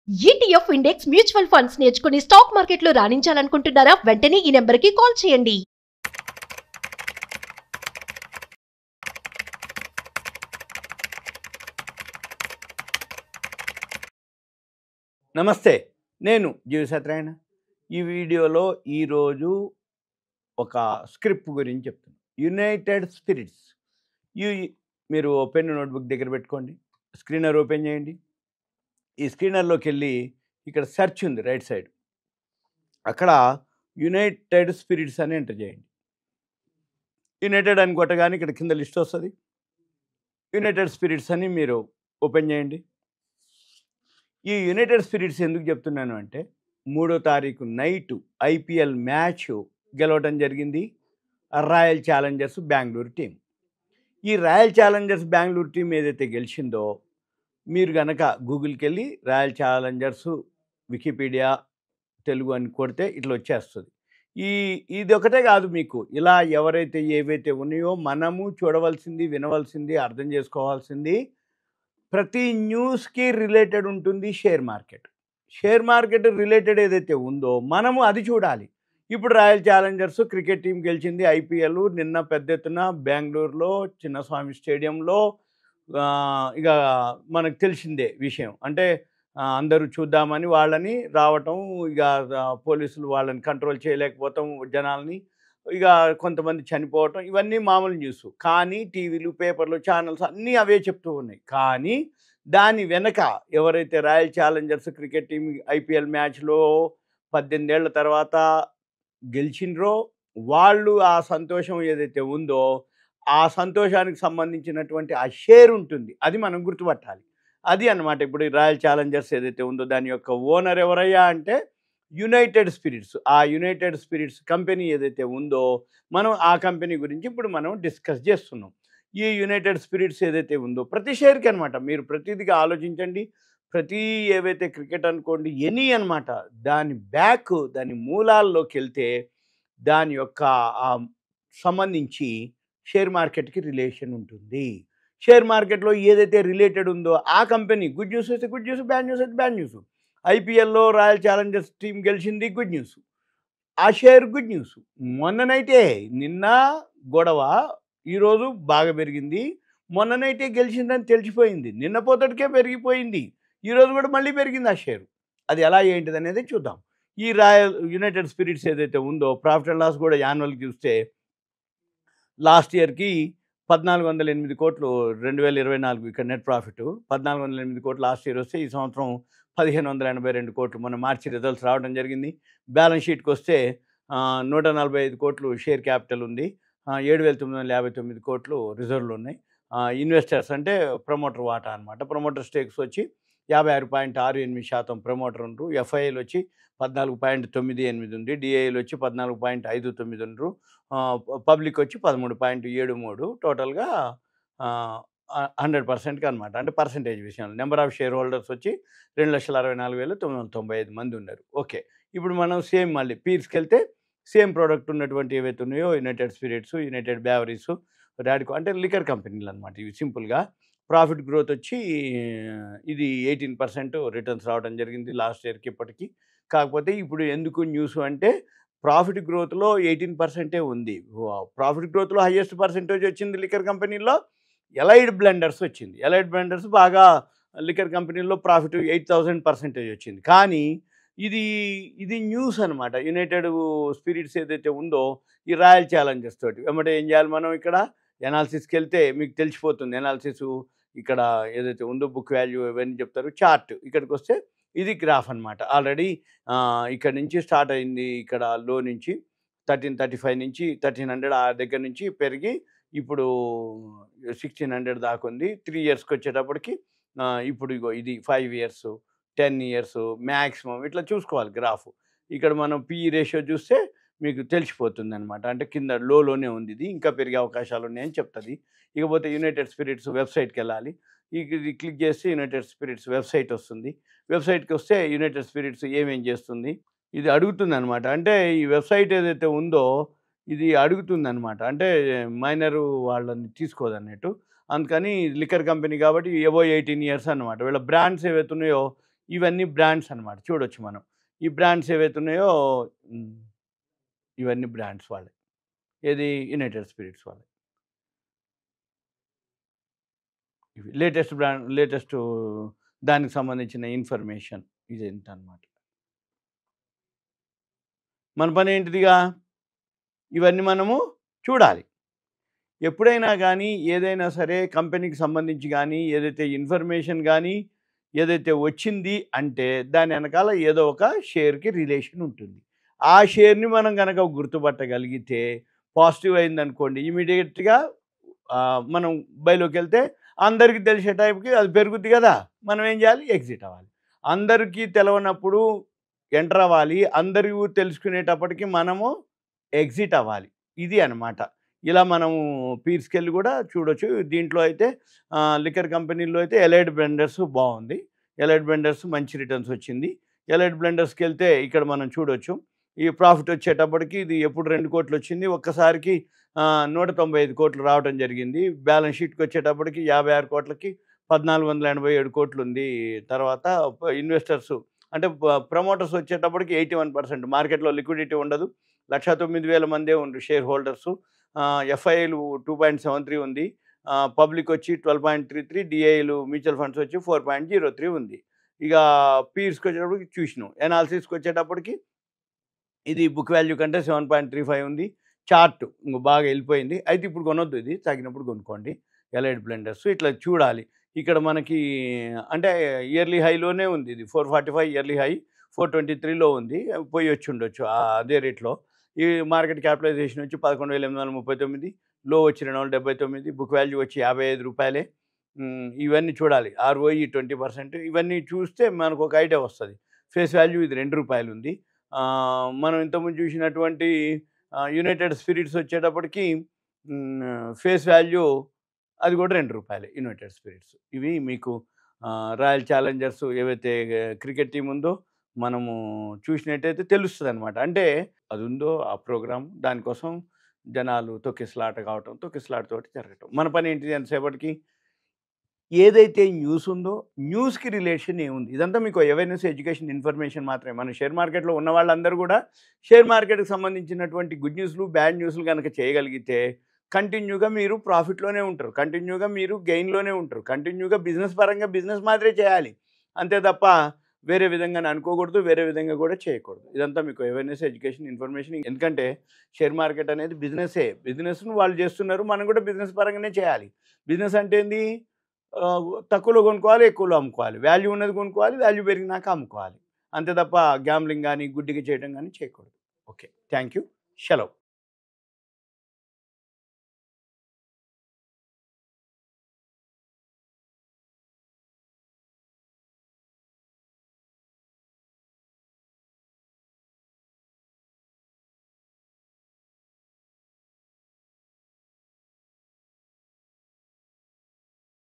ETF index mutual funds నేర్చుకుని stock మార్కెట్లో రాణించాలనుకుంటున్నారా? వెంటనే ఈ నెంబర్కి కాల్ చేయండి. నమస్తే, నేను జీవి సత్యనారాయణ. ఈ వీడియోలో ఈరోజు ఒక స్క్రిప్ట్ గురించి చెప్తాను. United spirits. మీరు పెన్ నోట్బుక్ దగ్గర పెట్టుకోండి, స్క్రీనర్ ఓపెన్ చేయండి. ఈ స్క్రీనర్లోకి వెళ్ళి ఇక్కడ సెర్చ్ ఉంది రైట్ సైడ్, అక్కడ యునైటెడ్ స్పిరిట్స్ అని ఎంటర్ చేయండి. యునైటెడ్ అని కొట్టగానే ఇక్కడ కింద లిస్ట్ వస్తుంది. యునైటెడ్ స్పిరిట్స్ అని మీరు ఓపెన్ చేయండి. ఈ యునైటెడ్ స్పిరిట్స్ ఎందుకు చెప్తున్నాను అంటే, 3వ తారీఖు నైటు ఐపీఎల్ మ్యాచ్ గెలవడం జరిగింది రాయల్ ఛాలెంజర్స్ బెంగళూరు టీం. ఈ రాయల్ ఛాలెంజర్స్ బెంగళూరు టీం ఏదైతే గెలిచిందో, మీరు కనుక గూగుల్కి వెళ్ళి రాయల్ ఛాలెంజర్స్ వికీపీడియా తెలుగు అని కొడితే ఇట్లా వచ్చేస్తుంది. ఇది ఒకటే కాదు, మీకు ఇలా ఎవరైతే ఏవైతే ఉన్నాయో మనము చూడవలసింది, వినవలసింది, అర్థం చేసుకోవాల్సింది, ప్రతి న్యూస్కి రిలేటెడ్ ఉంటుంది share market. Share market related ఏదైతే ఉందో మనము అది చూడాలి. ఇప్పుడు రాయల్ ఛాలెంజర్స్ క్రికెట్ టీం గెలిచింది ఐపీఎల్ నిన్న పెద్ద ఎత్తున బెంగళూరులో చిన్నస్వామి స్టేడియంలో. ఇక మనకు తెలిసిందే విషయం. అంటే అందరూ చూద్దామని వాళ్ళని రావటం, ఇక పోలీసులు వాళ్ళని కంట్రోల్ చేయలేకపోవటం, జనాల్ని, ఇక కొంతమంది చనిపోవటం, ఇవన్నీ మామూలు న్యూస్. కానీ టీవీలు, పేపర్లు, ఛానల్స్ అన్నీ అవే చెప్తూ ఉన్నాయి. కానీ దాని వెనక ఎవరైతే royal Challengers cricket team IPL మ్యాచ్లో 18 ఏళ్ల తర్వాత గెలిచినరో, వాళ్ళు ఆ సంతోషం ఏదైతే ఉందో ఆ సంతోషానికి సంబంధించినటువంటి ఆ షేర్ ఉంటుంది, అది మనం గుర్తుపట్టాలి. అది అన్నమాట. ఇప్పుడు రాయల్ ఛాలెంజర్స్ ఏదైతే ఉందో దాని యొక్క ఓనర్ ఎవరయ్యా అంటే యునైటెడ్ స్పిరిట్స్. ఆ యునైటెడ్ స్పిరిట్స్ కంపెనీ ఏదైతే ఉందో మనం ఆ కంపెనీ గురించి ఇప్పుడు మనం డిస్కస్ చేస్తున్నాం. ఈ యునైటెడ్ స్పిరిట్స్ ఏదైతే ఉందో ప్రతి షేర్కి అనమాట, మీరు ప్రతిదిగా ఆలోచించండి. ప్రతి ఏవైతే క్రికెట్ అనుకోండి, ఎనీ అనమాట, దాని బ్యాక్, దాని మూలాల్లోకి వెళ్తే దాని యొక్క సంబంధించి షేర్ మార్కెట్కి రిలేషన్ ఉంటుంది. షేర్ మార్కెట్లో ఏదైతే రిలేటెడ్ ఉందో ఆ కంపెనీ గుడ్ న్యూస్ అయితే గుడ్ న్యూస్, బ్యాడ్ న్యూస్ అయితే బ్యాడ్ న్యూస్. ఐపీఎల్లో రాయల్ ఛాలెంజర్స్ టీం గెలిచింది, గుడ్ న్యూస్, ఆ షేర్ గుడ్ న్యూస్. మొన్ననైతే నిన్న గొడవ, ఈరోజు బాగా పెరిగింది. మొన్ననైతే గెలిచిందని తెలిసిపోయింది, నిన్న పోతడికే పెరిగిపోయింది, ఈరోజు కూడా మళ్ళీ పెరిగింది ఆ షేరు. అది ఎలా ఏంటిది అనేది చూద్దాం. ఈ యునైటెడ్ స్పిరిట్స్ ఏదైతే ఉందో ప్రాఫిట్ అండ్ లాస్ కూడా యాన్యువల్కి చూస్తే లాస్ట్ ఇయర్కి 1408 కోట్లు 2024 ఇక్కడ నెట్ ప్రాఫిట్ 1408 కోట్లు లాస్ట్ ఇయర్ వస్తే, ఈ సంవత్సరం 1582 కోట్లు మన మార్చి రిజల్ట్స్ రావడం జరిగింది. బ్యాలెన్స్ షీట్కి వస్తే 145 కోట్లు షేర్ క్యాపిటల్ ఉంది, 7959 కోట్లు రిజర్వ్లు ఉన్నాయి. ఇన్వెస్టర్స్ అంటే ప్రమోటర్ వాటా అనమాట. ప్రమోటర్ స్టేక్స్ వచ్చి 56.68% ప్రమోటర్ ఉండరు. ఎఫ్ఐఏలు వచ్చి 14.98 ఉంది, డిఐలు వచ్చి 14.59 ఉండరు, పబ్లిక్ వచ్చి 13.73. టోటల్గా 100%కి అనమాట. అంటే పర్సంటేజ్ విషయంలో నెంబర్ ఆఫ్ షేర్ హోల్డర్స్ వచ్చి 2,64,995 మంది ఉన్నారు. ఓకే, ఇప్పుడు మనం సేమ్ మళ్ళీ పీర్స్కి వెళ్తే సేమ్ ప్రోడక్ట్ ఉన్నటువంటి ఏవైతే ఉన్నాయో యునైటెడ్ స్పిరిట్స్, యునైటెడ్ బ్యావరీస్, రాడికో అంటే లిక్కర్ కంపెనీలు అనమాట. ఇవి సింపుల్గా ప్రాఫిట్ గ్రోత్ వచ్చి ఇది 18% రిటర్న్స్ రావడం జరిగింది లాస్ట్ ఇయర్కి ఇప్పటికీ. కాకపోతే ఇప్పుడు ఎందుకు న్యూస్ అంటే ప్రాఫిట్ గ్రోత్లో 18% ఉంది. ప్రాఫిట్ గ్రోత్లో హైయెస్ట్ పర్సెంటేజ్ వచ్చింది లిక్కర్ కంపెనీల్లో ఎలైడ్ బ్లెండర్స్ వచ్చింది. ఎలైడ్ బ్లెండర్స్ బాగా లిక్కర్ కంపెనీల్లో ప్రాఫిట్ 8,000% వచ్చింది. కానీ ఇది న్యూస్ అనమాట. యునైటెడ్ స్పిరిట్స్ ఏదైతే ఉందో ఈ రాయల్ ఛాలెంజర్స్ తోటి ఏమంటే ఏం చేయాలి మనం, ఇక్కడ ఎనాలిసిస్కి వెళ్తే మీకు తెలిసిపోతుంది. ఎనాలిసిస్ ఇక్కడ ఏదైతే ఉందో బుక్ వాల్యూ ఇవన్నీ చెప్తారు. చార్ట్ ఇక్కడికి వస్తే ఇది గ్రాఫ్ అనమాట. ఆల్రెడీ ఇక్కడ నుంచి స్టార్ట్ అయింది, ఇక్కడ లో నుంచి 1335 నుంచి 1300 ఆ దగ్గర నుంచి పెరిగి ఇప్పుడు 1600 దాకా ఉంది. 3 ఇయర్స్కి వచ్చేటప్పటికి ఇప్పుడు ఇగో ఇది 5 ఇయర్స్, 10 ఇయర్స్ మ్యాక్సిమం ఇట్లా చూసుకోవాలి గ్రాఫ్. ఇక్కడ మనం పిఈ రేషియో చూస్తే మీకు తెలిసిపోతుంది అనమాట. అంటే కింద లోనే ఉంది, ఇది ఇంకా పెరిగే అవకాశాలు ఉన్నాయని చెప్తుంది. ఇకపోతే యునైటెడ్ స్పిరిట్స్ వెబ్సైట్కి వెళ్ళాలి. ఇది క్లిక్ చేస్తే యునైటెడ్ స్పిరిట్స్ వెబ్సైట్ వస్తుంది. వెబ్సైట్కి వస్తే యునైటెడ్ స్పిరిట్స్ ఏమేం చేస్తుంది ఇది అడుగుతుంది అనమాట. అంటే ఈ వెబ్సైట్ ఏదైతే ఉందో ఇది అడుగుతుంది అనమాట. అంటే మైనరు వాళ్ళని తీసుకోదన్నట్టు. అందుకని లిక్కర్ కంపెనీ కాబట్టి ఎబో 18 ఇయర్స్ అనమాట. వీళ్ళ బ్రాండ్స్ ఏవైతే ఉన్నాయో ఇవన్నీ బ్రాండ్స్ అన్నమాట. చూడొచ్చు మనం. ఈ బ్రాండ్స్ ఏవైతే ఉన్నాయో ఇవన్నీ బ్రాండ్స్ వాళ్ళవి. ఏది యునైటెడ్ స్పిరిట్స్ వాళ్ళవి. ఇవి లేటెస్ట్ దానికి సంబంధించిన ఇన్ఫర్మేషన్ ఇదేంటన్నమాట. మన పని ఏంటిదిగా ఇవన్నీ మనము చూడాలి. ఎప్పుడైనా కానీ ఏదైనా సరే కంపెనీకి సంబంధించి కానీ ఏదైతే ఇన్ఫర్మేషన్ కానీ ఏదైతే వచ్చింది అంటే దాని వెనకాల ఏదో ఒక షేర్కి రిలేషన్ ఉంటుంది. ఆ షేర్ని మనం కనుక గుర్తుపట్టగలిగితే పాజిటివ్ అయిందనుకోండి ఇమీడియట్గా మనం బయలోకి వెళ్తే అందరికీ తెలిసే టైంకి అది పెరుగుద్ది కదా, మనం ఏం చేయాలి, ఎగ్జిట్ అవ్వాలి. అందరికీ తెలవనప్పుడు ఎంటర్ అవ్వాలి, అందరూ తెలుసుకునేటప్పటికి మనము ఎగ్జిట్ అవ్వాలి. ఇది అన్నమాట. ఇలా మనము పీర్స్కెళ్ళి కూడా చూడొచ్చు. దీంట్లో అయితే లిక్కర్ కంపెనీల్లో అయితే ఎలైడ్ బ్లెండర్స్ బాగుంది. ఎలైడ్ బ్లెండర్స్ మంచి రిటర్న్స్ వచ్చింది. ఎలైడ్ బ్లెండర్స్కి వెళ్తే ఇక్కడ మనం చూడొచ్చు ఈ ప్రాఫిట్ వచ్చేటప్పటికి ఇది ఎప్పుడు 2 కోట్లు వచ్చింది, ఒక్కసారికి 195 కోట్లు రావడం జరిగింది. బ్యాలెన్స్ షీట్కి వచ్చేటప్పటికి 56 కోట్లకి 1487 కోట్లు ఉంది. తర్వాత ఇన్వెస్టర్స్ అంటే ప్రమోటర్స్ వచ్చేటప్పటికి 81%. మార్కెట్లో లిక్విడిటీ ఉండదు. 1,09,000 మందే ఉండు షేర్ హోల్డర్సు. ఎఫ్ఐలు 2.73 ఉంది. పబ్లిక్ వచ్చి 12.33, డిఐలు మ్యూచువల్ ఫండ్స్ వచ్చి 4.03 ఉంది. ఇక పీర్స్కి వచ్చేటప్పటికి చూసినాం. ఎనాలిసిస్కి వచ్చేటప్పటికి ఇది బుక్ వాల్యూ కంటే 7.35 ఉంది. చార్ట్ ఇంకో బాగా వెళ్ళిపోయింది. అయితే ఇప్పుడు కొనొద్దు, ఇది తగినప్పుడు కొనుక్కోండి ఎలైడ్ బ్లెండర్స్. ఇట్లా చూడాలి. ఇక్కడ మనకి అంటే ఇయర్లీ హైలోనే ఉంది. ఇది 445 ఇయర్లీ హై, 423లో ఉంది. పోయి వచ్చి ఉండొచ్చు అదే రేట్లో. ఈ మార్కెట్ క్యాపిటలైజేషన్ వచ్చి 11,839, లో వచ్చి 279, బుక్ వాల్యూ వచ్చి 55 రూపాయలే. ఇవన్నీ చూడాలి. ROE 20%. ఇవన్నీ చూస్తే మనకు ఒక ఐడియా వస్తుంది. ఫేస్ వాల్యూ ఇది 2 రూపాయలు ఉంది. మనం ఇంతకుముందు చూసినటువంటి యునైటెడ్ స్పిరిట్స్ వచ్చేటప్పటికి ఫేస్ వాల్యూ అది కూడా 2 రూపాయలే యునైటెడ్ స్పిరిట్స్. ఇవి మీకు రాయల్ ఛాలెంజర్స్ ఏవైతే క్రికెట్ టీం ఉందో మనము చూసినట్టయితే తెలుస్తుంది అనమాట. అంటే అది ఉందో ఆ ప్రోగ్రామ్, దానికోసం జనాలు తొక్కిసలాట కావటం, తొక్కిసలాటతోటి జరగటం. మన పని ఏంటిది ఎంతసేపటికి ఏదైతే న్యూస్ ఉందో న్యూస్కి రిలేషన్ ఏముంది, ఇదంతా మీకు అవేర్నెస్, ఎడ్యుకేషన్, ఇన్ఫర్మేషన్ మాత్రమే. మన షేర్ మార్కెట్లో ఉన్న వాళ్ళందరూ కూడా షేర్ మార్కెట్కి సంబంధించినటువంటి గుడ్ న్యూస్లు, బ్యాడ్ న్యూస్లు కనుక చేయగలిగితే కంటిన్యూగా మీరు ప్రాఫిట్లోనే ఉంటారు, కంటిన్యూగా మీరు గెయిన్లోనే ఉంటారు, కంటిన్యూగా బిజినెస్ పరంగా బిజినెస్ మాత్రమే చేయాలి. అంతే తప్ప వేరే విధంగా అనుకోకూడదు, వేరే విధంగా కూడా చేయకూడదు. ఇదంతా మీకు అవేర్నెస్, ఎడ్యుకేషన్, ఇన్ఫర్మేషన్. ఎందుకంటే షేర్ మార్కెట్ అనేది బిజినెస్సే. బిజినెస్ను వాళ్ళు చేస్తున్నారు, మనం కూడా బిజినెస్ పరంగానే చేయాలి. బిజినెస్ అంటే ఏంది, తక్కువలో కొనుక్కోవాలి, ఎక్కువలో అమ్ముకోవాలి, వాల్యూ ఉన్నది కొనుక్కోవాలి, వాల్యూ పెరిగినాక అమ్ముకోవాలి. అంతే తప్ప గ్యాంబ్లింగ్ కానీ గుడ్డిగా చేయడం కానీ చేయకూడదు. Okay, thank you. సెలవు.